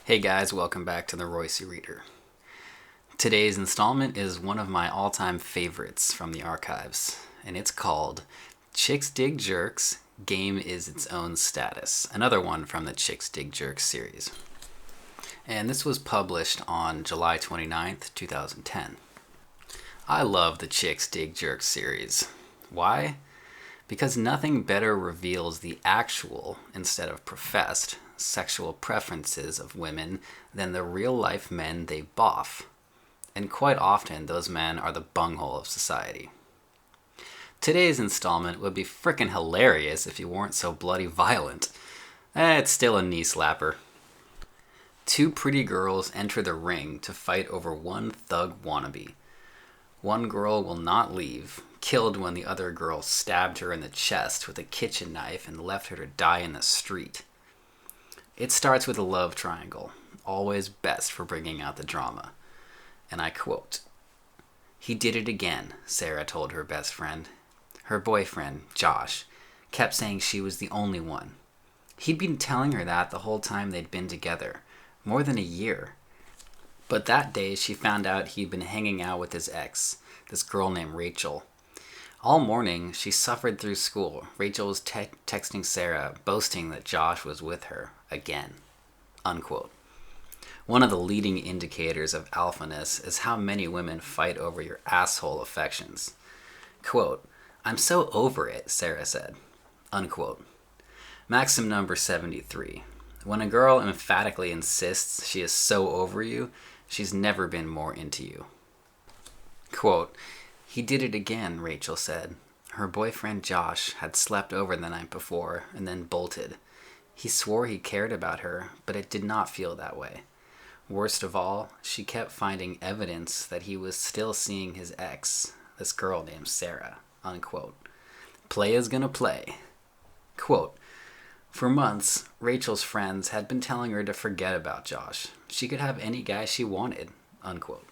Hey guys, welcome back to the Roissy Reader. Today's installment is one of my all-time favorites from the archives, and it's called Chicks Dig Jerks, Game is Its Own Status, another one from the Chicks Dig Jerks series. And this was published on July 29th, 2010. I love the Chicks Dig Jerks series. Why? Because nothing better reveals the actual, instead of professed, sexual preferences of women than the real-life men they boff. And quite often, those men are the bunghole of society. Today's installment would be frickin' hilarious if you weren't so bloody violent. It's still a knee slapper. Two pretty girls enter the ring to fight over one thug wannabe. One girl will not leave, killed when the other girl stabbed her in the chest with a kitchen knife and left her to die in the street. It starts with a love triangle, always best for bringing out the drama. And I quote, "He did it again," Sarah told her best friend. Her boyfriend, Josh, kept saying she was the only one. He'd been telling her that the whole time they'd been together, more than a year. But that day she found out he'd been hanging out with his ex, this girl named Rachel. All morning, she suffered through school. Rachel was texting Sarah, boasting that Josh was with her again. Unquote. One of the leading indicators of alphaness is how many women fight over your asshole affections. Quote, "I'm so over it," Sarah said. Unquote. Maxim number 73. When a girl emphatically insists she is so over you, she's never been more into you. Quote, "He did it again," Rachel said. Her boyfriend Josh had slept over the night before and then bolted. He swore he cared about her, but it did not feel that way. Worst of all, she kept finding evidence that he was still seeing his ex, this girl named Sarah. Unquote. Play is gonna play. Quote, "For months, Rachel's friends had been telling her to forget about Josh. She could have any guy she wanted." Unquote.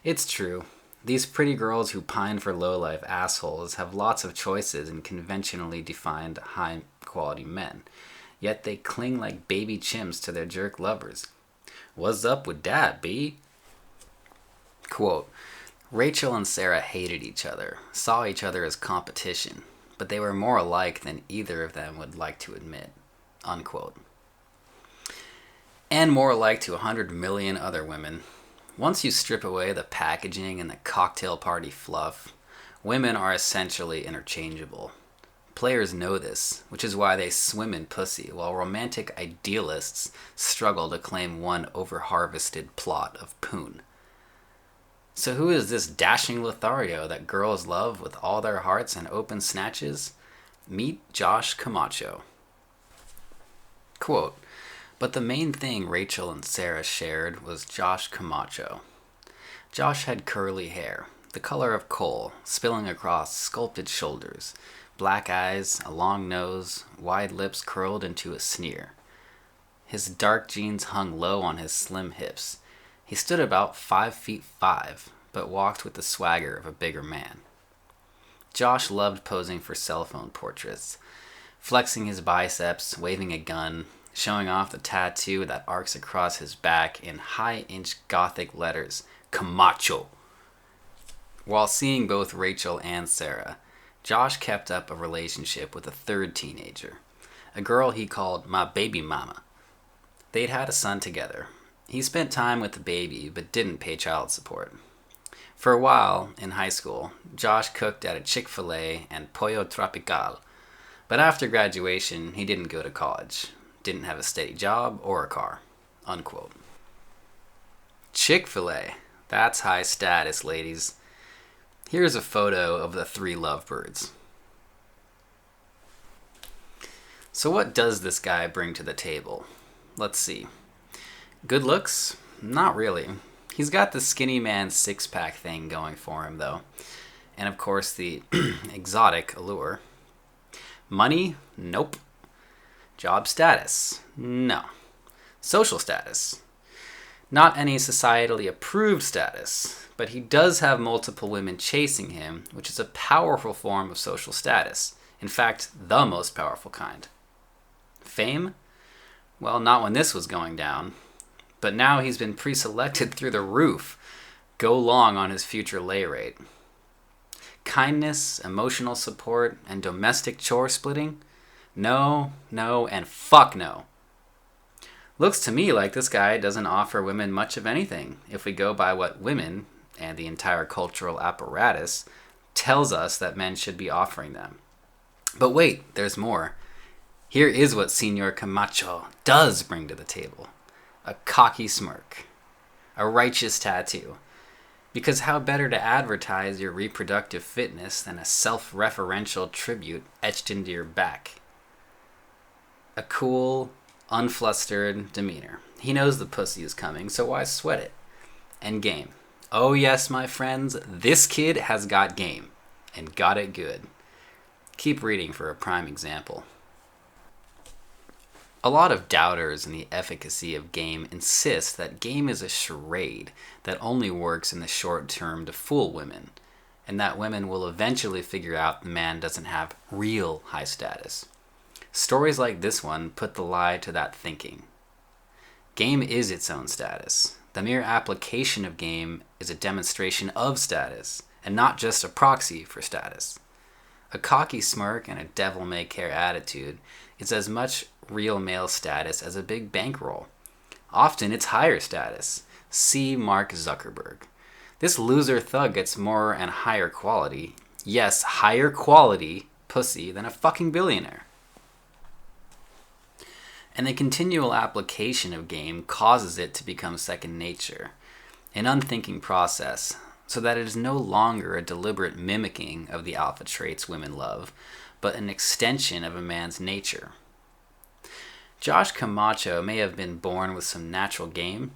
It's true. These pretty girls who pine for low-life assholes have lots of choices in conventionally defined high-quality men, yet they cling like baby chimps to their jerk lovers. "What's up with that, B?" Quote, "Rachel and Sarah hated each other, saw each other as competition, but they were more alike than either of them would like to admit." Unquote. And more alike to 100 million other women. Once you strip away the packaging and the cocktail party fluff, women are essentially interchangeable. Players know this, which is why they swim in pussy, while romantic idealists struggle to claim one over-harvested plot of poon. So who is this dashing Lothario that girls love with all their hearts and open snatches? Meet Josh Camacho. Quote, "But the main thing Rachel and Sarah shared was Josh Camacho. Josh had curly hair, the color of coal, spilling across sculpted shoulders, black eyes, a long nose, wide lips curled into a sneer. His dark jeans hung low on his slim hips. He stood about 5'5", but walked with the swagger of a bigger man. Josh loved posing for cell phone portraits, flexing his biceps, waving a gun, showing off the tattoo that arcs across his back in high-inch Gothic letters, Camacho. While seeing both Rachel and Sarah, Josh kept up a relationship with a third teenager, a girl he called my baby mama. They'd had a son together. He spent time with the baby, but didn't pay child support. For a while, in high school, Josh cooked at a Chick-fil-A and Pollo Tropical, but after graduation, he didn't go to college, didn't have a steady job or a car." Unquote. Chick-fil-A. That's high status, ladies. Here's a photo of the three lovebirds. So what does this guy bring to the table? Let's see. Good looks? Not really. He's got the skinny man six-pack thing going for him, though. And of course, the exotic allure. Money? Nope. Job status? No. Social status? Not any societally approved status, but he does have multiple women chasing him, which is a powerful form of social status. In fact, the most powerful kind. Fame? Well, not when this was going down. But now he's been pre-selected through the roof. Go long on his future lay rate. Kindness, emotional support, and domestic chore splitting? No, no, and fuck no. Looks to me like this guy doesn't offer women much of anything if we go by what women, and the entire cultural apparatus, tells us that men should be offering them. But wait, there's more. Here is what Senor Camacho does bring to the table. A cocky smirk. A righteous tattoo. Because how better to advertise your reproductive fitness than a self-referential tribute etched into your back? A cool, unflustered demeanor. He knows the pussy is coming, so why sweat it? And game. Oh yes, my friends, this kid has got game. And got it good. Keep reading for a prime example. A lot of doubters in the efficacy of game insist that game is a charade that only works in the short term to fool women, and that women will eventually figure out the man doesn't have real high status. Stories like this one put the lie to that thinking. Game is its own status. The mere application of game is a demonstration of status, and not just a proxy for status. A cocky smirk and a devil-may-care attitude is as much real male status as a big bankroll. Often it's higher status. See Mark Zuckerberg. This loser thug gets more and higher quality, yes, higher quality pussy than a fucking billionaire. And the continual application of game causes it to become second nature, an unthinking process, so that it is no longer a deliberate mimicking of the alpha traits women love, but an extension of a man's nature. Josh Camacho may have been born with some natural game,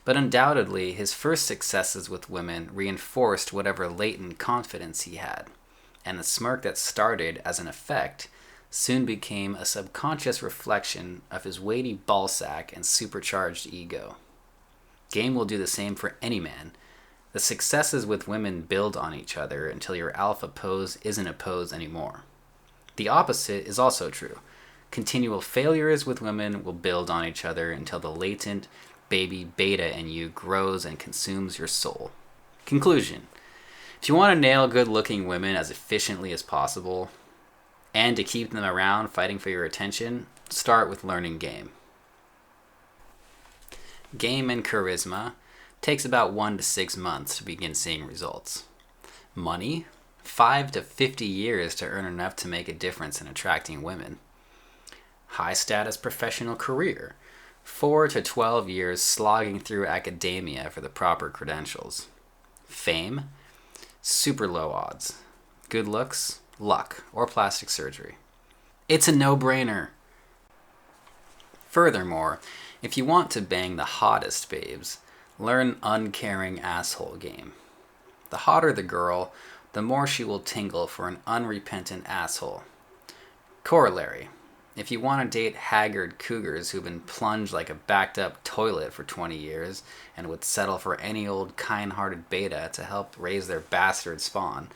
but undoubtedly his first successes with women reinforced whatever latent confidence he had, and the smirk that started as an effect soon became a subconscious reflection of his weighty ballsack and supercharged ego. Game will do the same for any man. The successes with women build on each other until your alpha pose isn't a pose anymore. The opposite is also true. Continual failures with women will build on each other until the latent baby beta in you grows and consumes your soul. Conclusion. If you want to nail good-looking women as efficiently as possible, and to keep them around fighting for your attention, start with learning game. Game and charisma takes about 1 to 6 months to begin seeing results. Money, 5 to 50 years to earn enough to make a difference in attracting women. High status professional career, 4 to 12 years slogging through academia for the proper credentials. Fame, super low odds. Good looks, luck, or plastic surgery. It's a no-brainer. Furthermore, if you want to bang the hottest babes, learn uncaring asshole game. The hotter the girl, the more she will tingle for an unrepentant asshole. Corollary. If you want to date haggard cougars who've been plunged like a backed-up toilet for 20 years and would settle for any old kind-hearted beta to help raise their bastard spawn,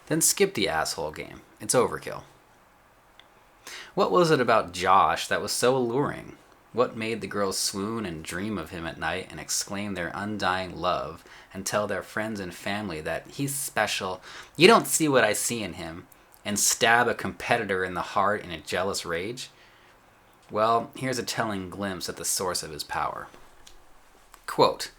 then skip the asshole game. It's overkill. What was it about Josh that was so alluring? What made the girls swoon and dream of him at night and exclaim their undying love and tell their friends and family that he's special, you don't see what I see in him, and stab a competitor in the heart in a jealous rage? Well, here's a telling glimpse at the source of his power. Quote,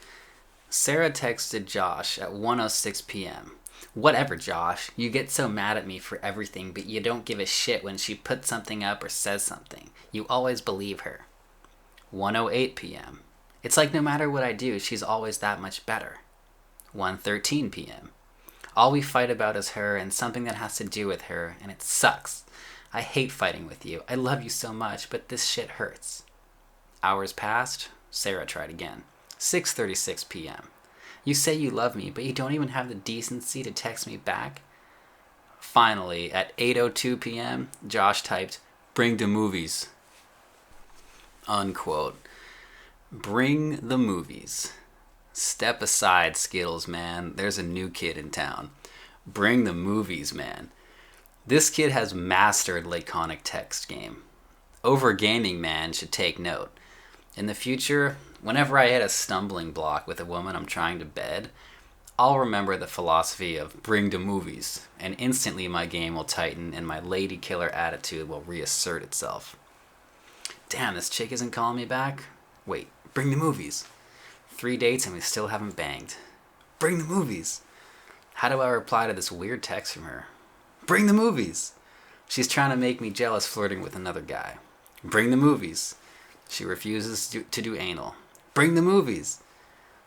Sarah texted Josh at 1:06 p.m. Whatever, Josh. You get so mad at me for everything, but you don't give a shit when she puts something up or says something. You always believe her. 1:08 p.m. It's like no matter what I do, she's always that much better. 1:13 p.m. All we fight about is her and something that has to do with her, and it sucks. I hate fighting with you. I love you so much, but this shit hurts. Hours passed. Sarah tried again. 6:36 p.m. You say you love me, but you don't even have the decency to text me back? Finally, at 8:02 p.m., Josh typed, "Bring the movies." Unquote. Bring the movies. Step aside, Skittles, man. There's a new kid in town. Bring the movies, man. This kid has mastered laconic text game. Overgaming man should take note. In the future, whenever I hit a stumbling block with a woman I'm trying to bed, I'll remember the philosophy of bring the movies, and instantly my game will tighten and my lady killer attitude will reassert itself. Damn, this chick isn't calling me back? Wait, bring the movies. 3 dates and we still haven't banged. Bring the movies. How do I reply to this weird text from her? Bring the movies. She's trying to make me jealous flirting with another guy. Bring the movies. She refuses to do anal. Bring the movies.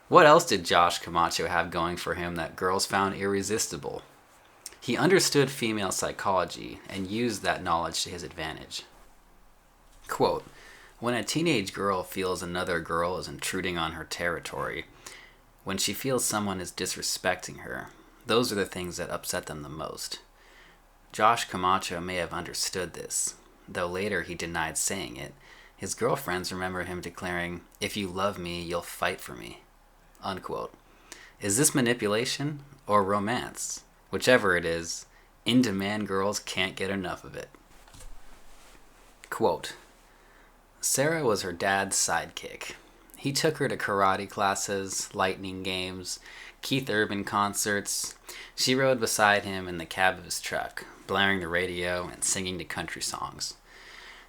What else did Josh Camacho have going for him that girls found irresistible? He understood female psychology and used that knowledge to his advantage. Quote, when a teenage girl feels another girl is intruding on her territory, when she feels someone is disrespecting her, those are the things that upset them the most. Josh Camacho may have understood this, though later he denied saying it. His girlfriends remember him declaring, if you love me, you'll fight for me. Unquote. Is this manipulation or romance? Whichever it is, in-demand girls can't get enough of it. Quote, Sarah was her dad's sidekick. He took her to karate classes, lightning games, Keith Urban concerts. She rode beside him in the cab of his truck, blaring the radio and singing to country songs.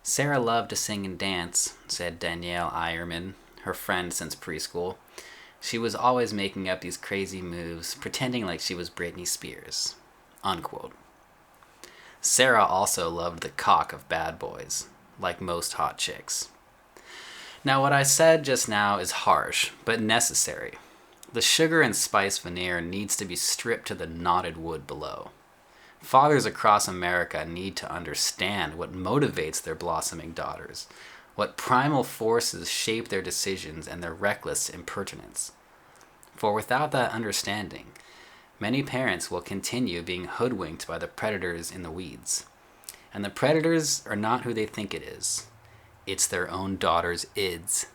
Sarah loved to sing and dance, said Danielle Eierman, her friend since preschool. She was always making up these crazy moves, pretending like she was Britney Spears. Unquote. Sarah also loved the cock of bad boys, like most hot chicks. Now what I said just now is harsh, but necessary. The sugar and spice veneer needs to be stripped to the knotted wood below. Fathers across America need to understand what motivates their blossoming daughters, what primal forces shape their decisions and their reckless impertinence. For without that understanding, many parents will continue being hoodwinked by the predators in the weeds. And the predators are not who they think it is. It's their own daughter's ids.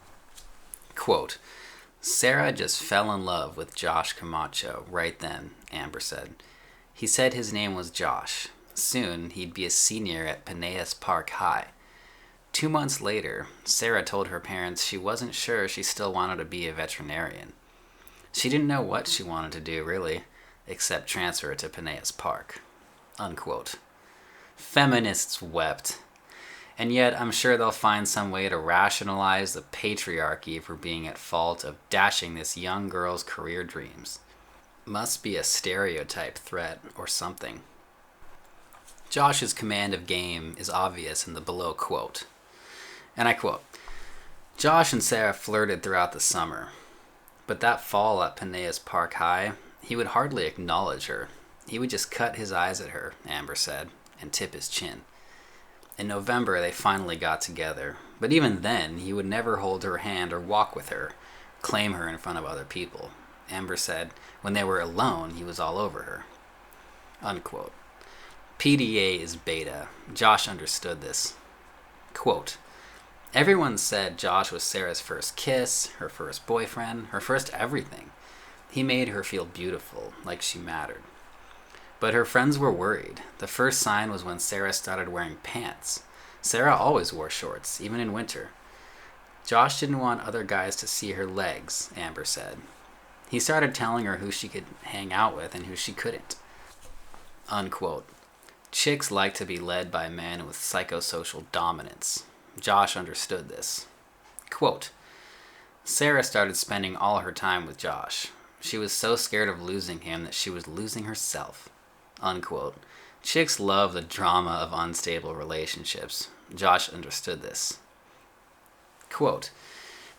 Quote, Sarah just fell in love with Josh Camacho right then, Amber said. He said his name was Josh. Soon he'd be a senior at Peneus Park High. 2 months later, Sarah told her parents she wasn't sure she still wanted to be a veterinarian. She didn't know what she wanted to do, really, except transfer to Peneus Park. Unquote. Feminists wept. And yet, I'm sure they'll find some way to rationalize the patriarchy for being at fault of dashing this young girl's career dreams. Must be a stereotype threat or something. Josh's command of game is obvious in the below quote. And I quote, Josh and Sarah flirted throughout the summer, but that fall at Peneus Park High, he would hardly acknowledge her. He would just cut his eyes at her, Amber said, and tip his chin. In November, they finally got together, but even then, he would never hold her hand or walk with her, claim her in front of other people. Amber said, when they were alone, he was all over her. Unquote. PDA is beta. Josh understood this. Quote, everyone said Josh was Sarah's first kiss, her first boyfriend, her first everything. He made her feel beautiful, like she mattered. But her friends were worried. The first sign was when Sarah started wearing pants. Sarah always wore shorts, even in winter. Josh didn't want other guys to see her legs, Amber said. He started telling her who she could hang out with and who she couldn't. Unquote. Chicks like to be led by men with psychosocial dominance. Josh understood this. Quote, Sarah started spending all her time with Josh. She was so scared of losing him that she was losing herself. Unquote. Chicks love the drama of unstable relationships. Josh understood this. Quote,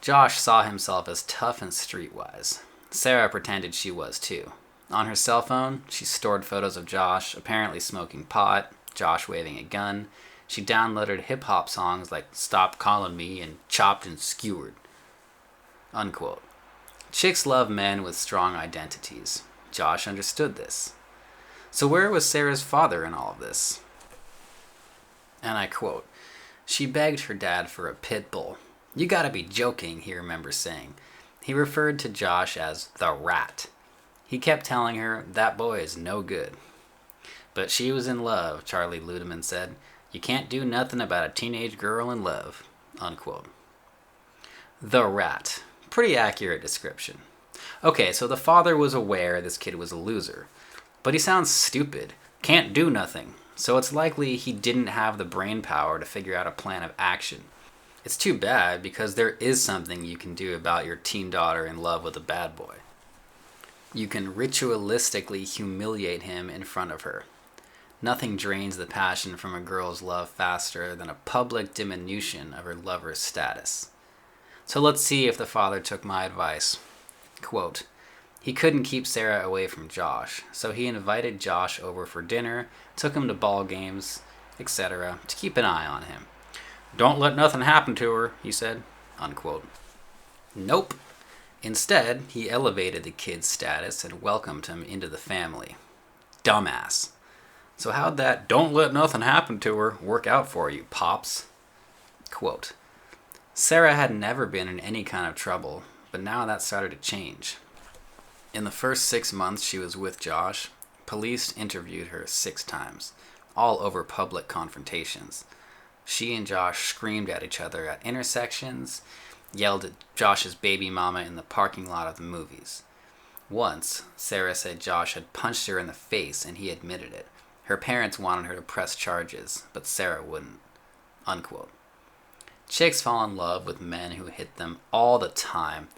Josh saw himself as tough and streetwise. Sarah pretended she was too. On her cell phone, she stored photos of Josh apparently smoking pot, Josh waving a gun. She downloaded hip-hop songs like Stop Calling Me and Chopped and Skewered. Unquote. Chicks love men with strong identities. Josh understood this. So where was Sarah's father in all of this? And I quote, she begged her dad for a pit bull. You gotta be joking, he remembers saying. He referred to Josh as the rat. He kept telling her, that boy is no good. But she was in love, Charlie Ludeman said. You can't do nothing about a teenage girl in love. Unquote. The rat. Pretty accurate description. Okay, so the father was aware this kid was a loser. But he sounds stupid. Can't do nothing. So it's likely he didn't have the brain power to figure out a plan of action. It's too bad because there is something you can do about your teen daughter in love with a bad boy. You can ritualistically humiliate him in front of her. Nothing drains the passion from a girl's love faster than a public diminution of her lover's status. So let's see if the father took my advice. Quote, he couldn't keep Sarah away from Josh, so he invited Josh over for dinner, took him to ball games, etc., to keep an eye on him. Don't let nothing happen to her, he said. Unquote. Nope. Instead, he elevated the kid's status and welcomed him into the family. Dumbass. So how'd that "don't let nothing happen to her" work out for you, Pops? Quote, Sarah had never been in any kind of trouble, but now that started to change. In the first 6 months she was with Josh, police interviewed her 6 times, all over public confrontations. She and Josh screamed at each other at intersections, yelled at Josh's baby mama in the parking lot of the movies. Once, Sarah said Josh had punched her in the face and he admitted it. Her parents wanted her to press charges, but Sarah wouldn't. Unquote. Chicks fall in love with men who hit them all the time.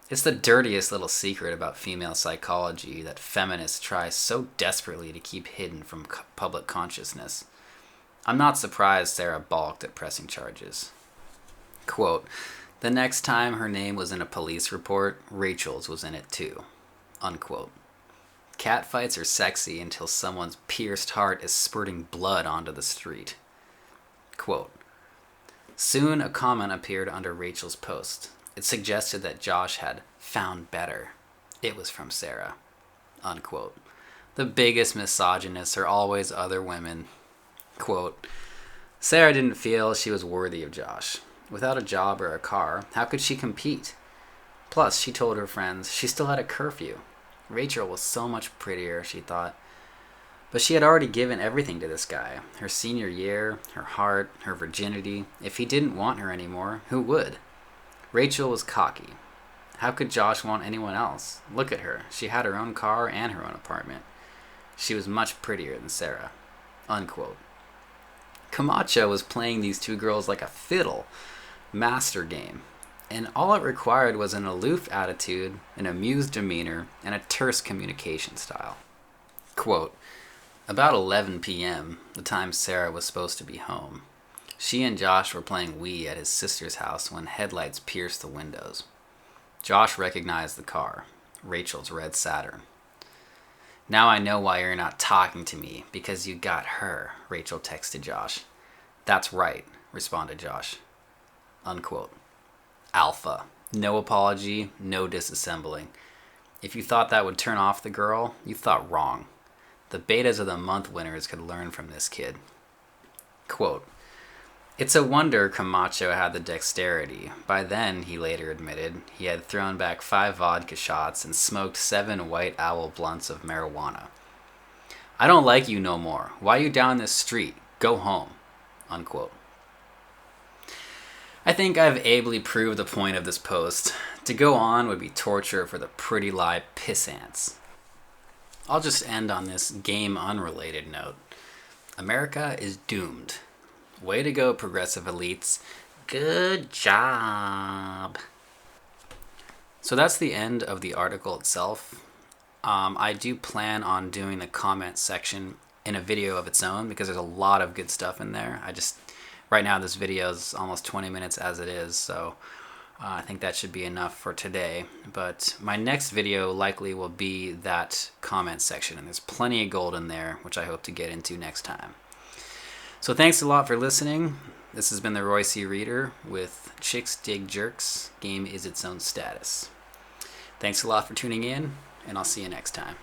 It's the dirtiest little secret about female psychology that feminists try so desperately to keep hidden from public consciousness. I'm not surprised Sarah balked at pressing charges. Quote, the next time her name was in a police report, Rachel's was in it too. Unquote. Catfights are sexy until someone's pierced heart is spurting blood onto the street. Quote, soon a comment appeared under Rachel's post. It suggested that Josh had found better. It was from Sarah. Unquote. The biggest misogynists are always other women. Quote, Sarah didn't feel she was worthy of Josh. Without a job or a car, how could she compete? Plus, she told her friends she still had a curfew. Rachel was so much prettier, she thought. But she had already given everything to this guy. Her senior year, her heart, her virginity. If he didn't want her anymore, who would? Rachel was cocky. How could Josh want anyone else? Look at her. She had her own car and her own apartment. She was much prettier than Sarah. Unquote. Camacho was playing these 2 girls like a fiddle. Master game. And all it required was an aloof attitude, an amused demeanor, and a terse communication style. Quote, about 11 p.m., the time Sarah was supposed to be home, she and Josh were playing Wii at his sister's house when headlights pierced the windows. Josh recognized the car, Rachel's red Saturn. Now I know why you're not talking to me, because you got her, Rachel texted Josh. That's right, responded Josh. Unquote. Alpha. No apology, no disassembling. If you thought that would turn off the girl, you thought wrong. The betas of the month winners could learn from this kid. Quote, it's a wonder Camacho had the dexterity. By then, he later admitted, he had thrown back 5 vodka shots and smoked 7 White Owl blunts of marijuana. I don't like you no more. Why you down this street? Go home. Unquote. I think I've ably proved the point of this post. To go on would be torture for the pretty lie pissants. I'll just end on this game unrelated note. America is doomed. Way to go, progressive elites. Good job. So that's the end of the article itself. I do plan on doing the comment section in a video of its own because there's a lot of good stuff in there. Right now this video is almost 20 minutes as it is, so I think that should be enough for today. But my next video likely will be that comment section, and there's plenty of gold in there, which I hope to get into next time. So thanks a lot for listening. This has been the Roissy Reader with Chicks Dig Jerks. Game is its own status. Thanks a lot for tuning in, and I'll see you next time.